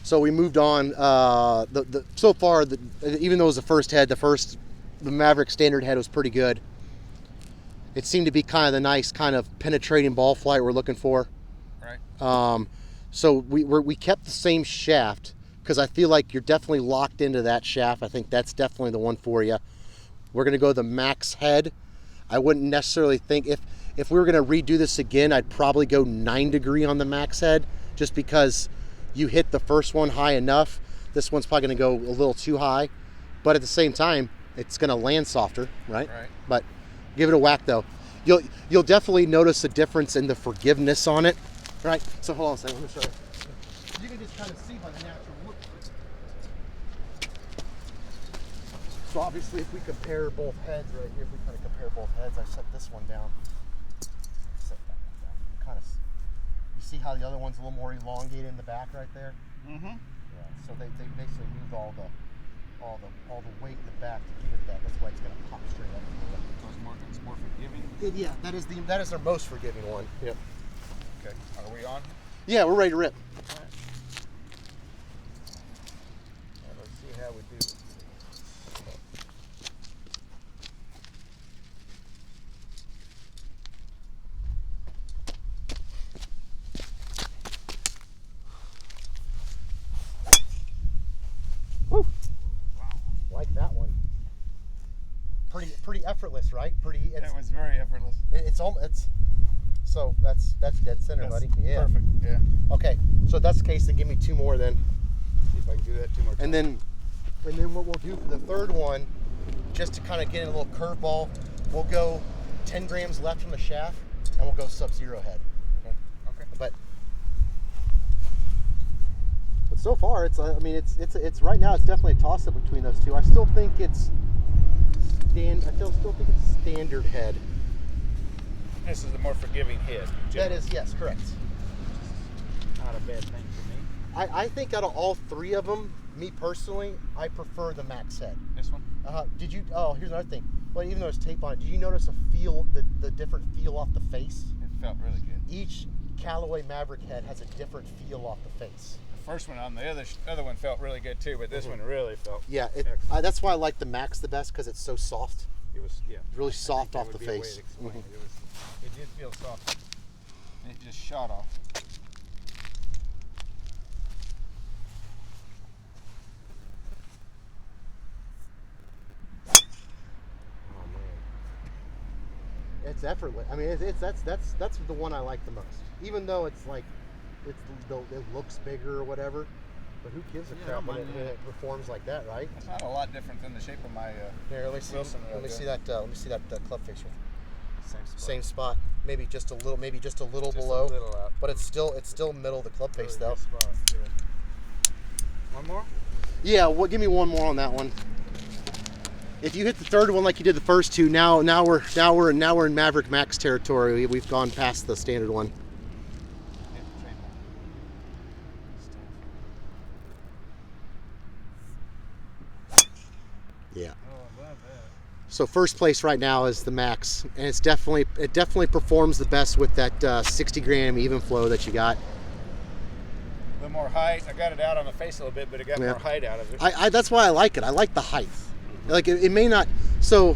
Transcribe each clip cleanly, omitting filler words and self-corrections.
So we moved on. So far, even though it was the first head, the Maverick standard head was pretty good. It seemed to be kind of the nice kind of penetrating ball flight we're looking for. Right. So we kept the same shaft because I feel like you're definitely locked into that shaft. I think that's definitely the one for you. We're going to go the max head. I wouldn't necessarily think if we were going to redo this again, I'd probably go 9 degree on the max head just because you hit the first one high enough. This one's probably going to go a little too high, but at the same time, it's going to land softer, right? Right. But give it a whack though. You'll definitely notice a difference in the forgiveness on it, right? So hold on a second, let me show you. You can just kind of see by the natural look. So obviously, if we compare both heads right here, if we kind of compare both heads, I set this one down. Set that one down. You kind of, you see how the other one's a little more elongated in the back right there. Mm-hmm. Yeah. So they basically moved all the weight in the back to give it that. That's why it's gonna pop straight up. So it's more forgiving. Yeah, that is their most forgiving one. Yeah. Okay. Are we on? Yeah, we're ready to rip. All right. Let's see how we do. Woo! Wow, like that one. Pretty effortless, right? That was very effortless. So that's dead center, That's buddy. Yeah. Perfect. Yeah. Okay, so if that's the case, then give me 2 more then. See if I can do that 2 more times. And then what we'll do for the third one, just to kind of get in a little curveball, we'll go 10 grams left from the shaft, and we'll go sub-zero head. Okay. Okay. But so far, it's right now it's definitely a toss-up between those two. I still think it's standard head. This is the more forgiving head. That is, yes, correct. Not a bad thing for me. I think out of all 3 of them, me personally, I prefer the max head. This one? Here's another thing. Well, even though there's tape on it, did you notice the different feel off the face? It felt really good. Each Callaway Maverick head has a different feel off the face. The first one on the other one felt really good too, but this one really felt. Yeah, excellent. that's why I like the max the best because it's so soft. It was Really I soft think off that the would be a way face. to explain it. It did feel soft, and it just shot off. Oh man, it's effortless. I mean, that's the one I like the most. Even though it looks bigger or whatever, but who gives a crap when it performs like that, right? It's not a lot different than the shape of my Here, let me see. Wilson. Let me see that club face. Same spot. Same spot. Maybe just a little Just below. a little out. But it's still middle of the club face though. Good spot. Yeah. One more? Yeah, well, give me one more on that one. If you hit the third one like you did the first 2, now we're in Maverick Max territory. We've gone past the standard one. Yeah. Oh, I love that. So first place right now is the Max, and it definitely performs the best with that 60 gram even flow that you got. A little more height. I got it out on the face a little bit, but it got more height out of it. That's why I like it. I like the height. Like it may not. So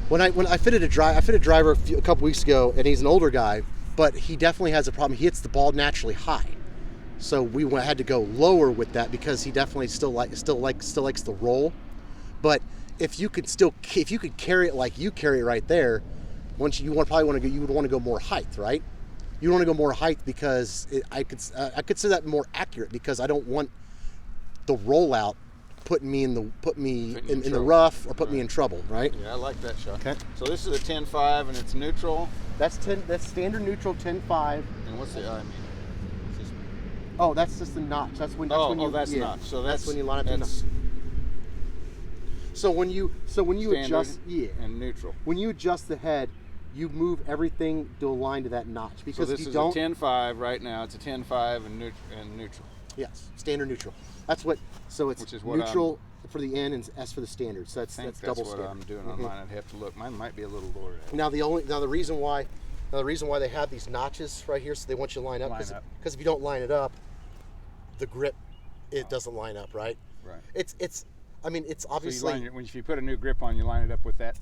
when I fitted a driver a couple weeks ago, and he's an older guy, but he definitely has a problem. He hits the ball naturally high, so we had to go lower with that because he definitely still likes the roll. But if you could carry it like you carry it right there, you would want to go more height, right? You want to go more height because I consider that more accurate because I don't want the rollout putting me in the rough or put me in trouble, right? Yeah, I like that shot. Okay. So this is a 10.5 and it's neutral. That's standard neutral 10.5. And what's the I mean? What's this? Oh, that's just the notch. That's when That's yeah, notch. So that's when you line up the notch. So when you adjust and neutral. when you adjust the head, you move everything to align to that notch because so this if you is don't, a 10.5 right now. It's a 10.5 and neutral. yes, standard neutral. That's what. So it's Which is what neutral for the N and S for the standard. So that's I think double that's what standard. I'm doing on mine. I'd have to look. Mine might be a little lower. Now the reason why they have these notches right here, so they want you to line up Line because up. if you don't line it up, the grip it doesn't line up, right? Right. It's I mean, it's obviously. So if you put a new grip on, you line it up with that.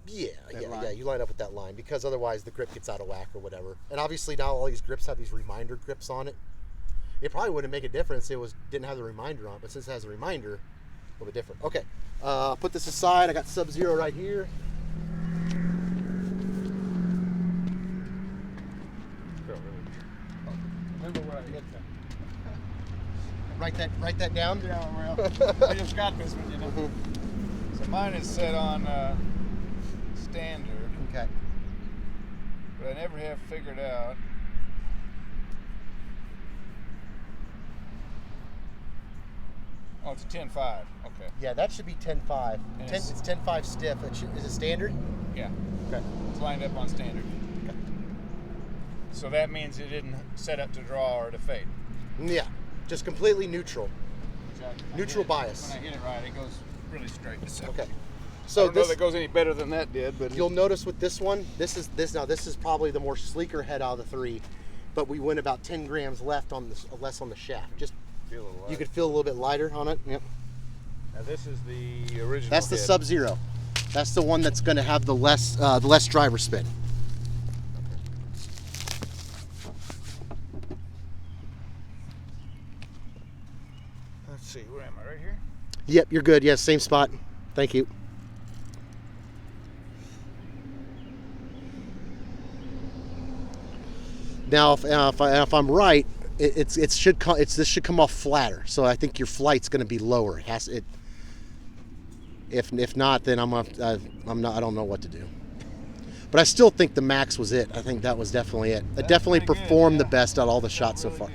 Yeah, line. you line up with that line because otherwise the grip gets out of whack or whatever. And obviously now all these grips have these reminder grips on it. It probably wouldn't make a difference if it didn't have the reminder on, but since it has a reminder, a little bit different. Okay, put this aside. I got Sub-Zero right here. Remember where I hit that. Write that down. Yeah, well, I just got this one, you know. So mine is set on standard. Okay. But I never have figured out. Oh, it's a 10.5. Okay. Yeah, that should be 10.5. It's 10.5 stiff. Is it standard? Yeah. Okay. It's lined up on standard. Okay. So that means it didn't set up to draw or to fade. Yeah, just completely neutral. Exactly. Neutral bias. When I hit it right, it goes really straight. So. Okay. I So don't know if it goes any better than that did, but you'll notice with this one, this is probably the more sleeker head out of the three, but we went about 10 grams less on the shaft. Just feel a little you could feel a little bit lighter on it. Yep. Now this is the original. That's the head. Sub-Zero. That's the one that's going to have the less driver spin. Let's see, where am I? Right here? Yep, you're good. Yes, same spot. Thank you. Now, if I'm right, this should come off flatter. So I think your flight's going to be lower. If not, then I don't know what to do. But I still think the max was it. I think that was definitely it. It definitely performed the best out of all the shots so far.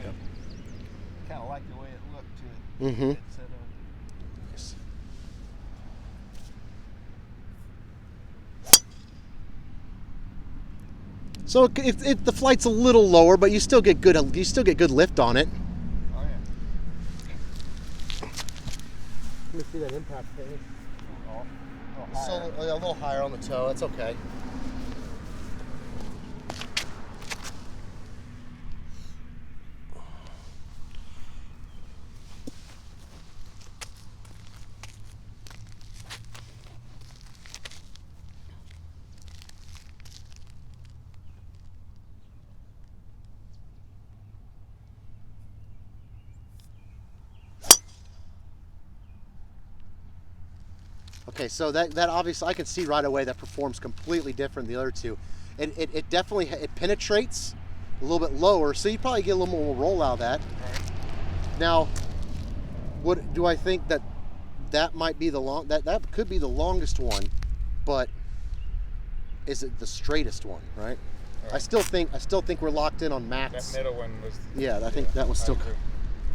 Kind of like the way it looked to it. Mm-hmm. So the flight's a little lower, but you still get good lift on it. Oh yeah. Let me see that impact phase. Oh, A little higher on the toe. That's okay. Okay, so that obviously I can see right away that performs completely different than the other two. It definitely penetrates a little bit lower, so you probably get a little more roll out of that. Right. Now, what do I think that might be that could be the longest one, but is it the straightest one, right? Right. I still think we're locked in on max. That middle one was. Yeah, I think that was still.